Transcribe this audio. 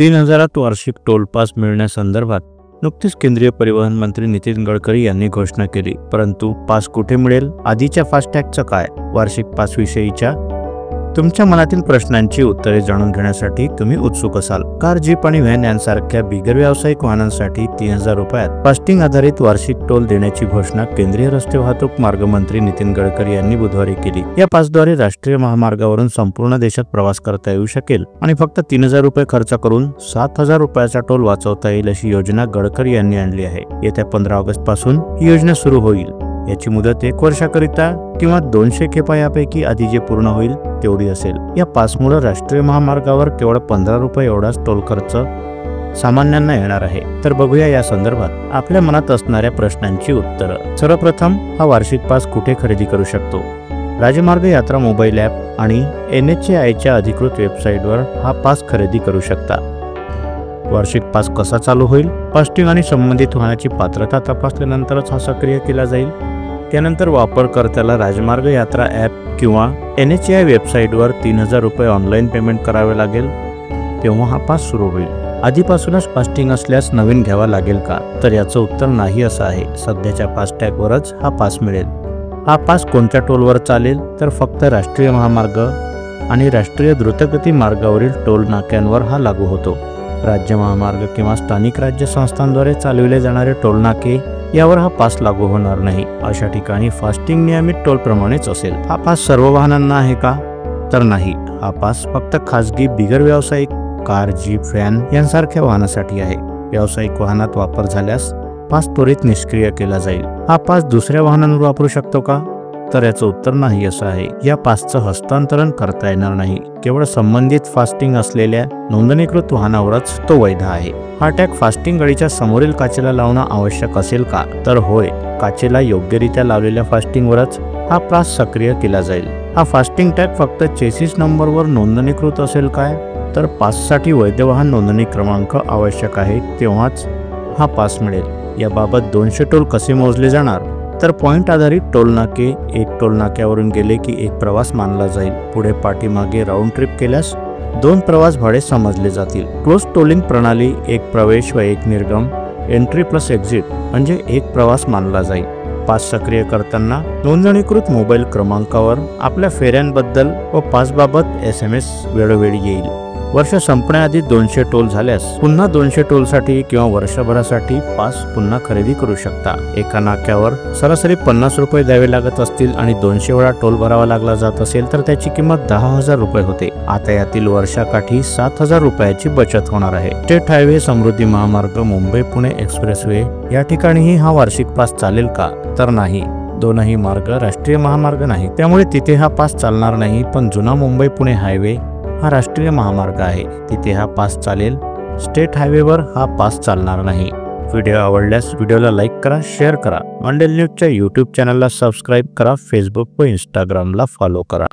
3000 वार्षिक toll pass मिळण्यासंदर्भात नुकतीच केंद्रीय परिवहन मंत्री नितीन गडकरी यांनी घोषणा केली। परंतु पास कुठे मिळेल, आधीच्या फास्टॅगचं काय, वार्षिक पास विषयीच्या तुमच्या मनातील प्रश्नांची उत्तरे जाणून घेण्यासाठी तुम्ही उत्सुक असाल। कार, जीप आणि व्हॅन यांसारख्या बिगर व्यावसायिक वाहनांसाठी 3000 रुपयात फास्टिंग आधारित वार्षिक टोल देण्याची घोषणा केंद्रीय रस्ते वाहतूक मार्ग मंत्री नितीन गडकरी यांनी बुधवारी केली। या पासद्वारे राष्ट्रीय महामार्गावरून संपूर्ण देशात प्रवास करता येऊ शकेल आणि फक्त 3000 रुपये खर्च करून 7000 रुपयाचा टोल वाचवता येईल अशी योजना गडकरी यांनी आणली आहे। येत्या 15 ऑगस्ट पासून ही योजना सुरू होईल। याची मुदत 1 वर्षाकरिता किंवा 200 खेपा यापैकी आधी जे पूर्ण होईल तेवढी असेल। या पासमुळे राष्ट्रीय महामार्गावर केवळ 15 रुपये एवढाच टोल खर्च सामान्यांना येणार आहे। तर बघूया या संदर्भात आपल्या मनात असणाऱ्या प्रश्नांची उत्तरं। सर्वप्रथम, हा वार्षिक पास कुठे खरेदी करू शकतो? राजमार्ग यात्रा मोबाईल ॲप आणि NHAIच्या अधिकृत वेबसाईटवर हा पास खरेदी करू शकता। वार्षिक पास कसा चालू होईल? फास्टिंग आणि संबंधित वाहनाची पात्रता तपासल्यानंतरच हा सक्रिय केला जाईल। त्यानंतर वापरकर्त्याला राजमार्ग यात्रा ॲप किंवा NHAI वेबसाईटवर 3000 रुपये ऑनलाईन पेमेंट करावे लागेल, तेव्हा हा पास सुरू होईल। आधीपासूनच फास्टिंग असल्यास नवीन घ्यावा लागेल का? तर याचं उत्तर नाही असं आहे। सध्याच्या फास्टॅगवरच हा पास मिळेल। हा पास कोणत्या टोलवर चालेल? तर फक्त राष्ट्रीय महामार्ग आणि राष्ट्रीय द्रुतगती मार्गावरील टोल नाक्यांवर हा लागू होतो। राज्य महामार्ग किंवा स्थानिक राज्य संस्थांद्वारे चालविले जाणारे टोल नाके यावर हा पास लागू होणार नाही। अशा ठिकाणी फास्टिंग नियमित टोल प्रमाणेच असेल। हा पास सर्व वाहनांना आहे का? तर नाही। हा पास फक्त खासगी बिगर व्यावसायिक कार, जीप, व्हॅन यांसारख्या वाहनासाठी आहे। व्यावसायिक वाहनात वापर झाल्यास पास त्वरित निष्क्रिय केला जाईल। हा पास दुसऱ्या वाहनांवर वापरू शकतो का? तर याचं उत्तर नाही असं आहे। या पासचं हस्तांतरण करता येणार नाही। केवळ संबंधित फास्टिंग असलेल्या नोंदणीकृत वाहनावरच तो वैध आहे। हा टॅग फास्टिंग गाडीच्या समोरील काचेला लावणं आवश्यक असेल का? तर होय। काचेला योग्यरित्या लावलेल्या फास्टिंगवरच हा पास सक्रिय केला जाईल। हा फास्टिंग टॅग फक्त चेसिस नंबरवर नोंदणीकृत असेल काय? तर पाससाठी वैध वाहन नोंदणी क्रमांक आवश्यक आहे, तेव्हाच हा पास मिळेल। याबाबत 200 टोल कसे मोजले जाणार? तर पॉइंट आधारित टोल नाके, एक टोल नाक्यावरून गेले की एक प्रवास मानला जाईल। पुढे पाठीमागे राऊंड ट्रिप केल्यास 2 प्रवास भाडे समजले जातील। क्लोज टोलिंग प्रणाली, एक प्रवेश व एक निर्गम, एंट्री प्लस एक्झिट म्हणजे एक प्रवास मानला जाईल। पास सक्रिय करताना नोंदणीकृत मोबाईल क्रमांकावर आपल्या फेऱ्यांबद्दल व पासबाबत SMS वेळोवेळी येईल। वर्ष संपण्याआधी 200 टोल झाल्यास पुन्हा 200 टोलसाठी किंवा वर्षभरासाठी पास पुन्हा खरेदी करू शकता। एका नाक्यावर सरासरी 50 रुपये द्यावे लागत असतील आणि 200 वेळा टोल भरावा लागला जात असेल तर त्याची किंमत 10,000 रुपये होते। आता यातील वर्षाकाठी 7000 रुपयाची बचत होणार आहे। स्टेट हायवे, समृद्धी महामार्ग, मुंबई पुणे एक्सप्रेसवे या ठिकाणीही हा वार्षिक पास चालेल का? तर नाही। दोनही मार्ग राष्ट्रीय महामार्ग नाही, त्यामुळे तिथे हा पास चालणार नाही। पण जुना मुंबई पुणे हायवे हा राष्ट्रीय महामार्ग आहे, तिथे हा पास चालेल। स्टेट हायवेवर हा पास चालणार नाही। व्हिडिओ आवडल्यास व्हिडिओला लाईक करा, शेअर करा। मंडेल न्यूजच्या YouTube चॅनलला सबस्क्राईब करा, फेसबुक व इंस्टाग्रामला फॉलो करा।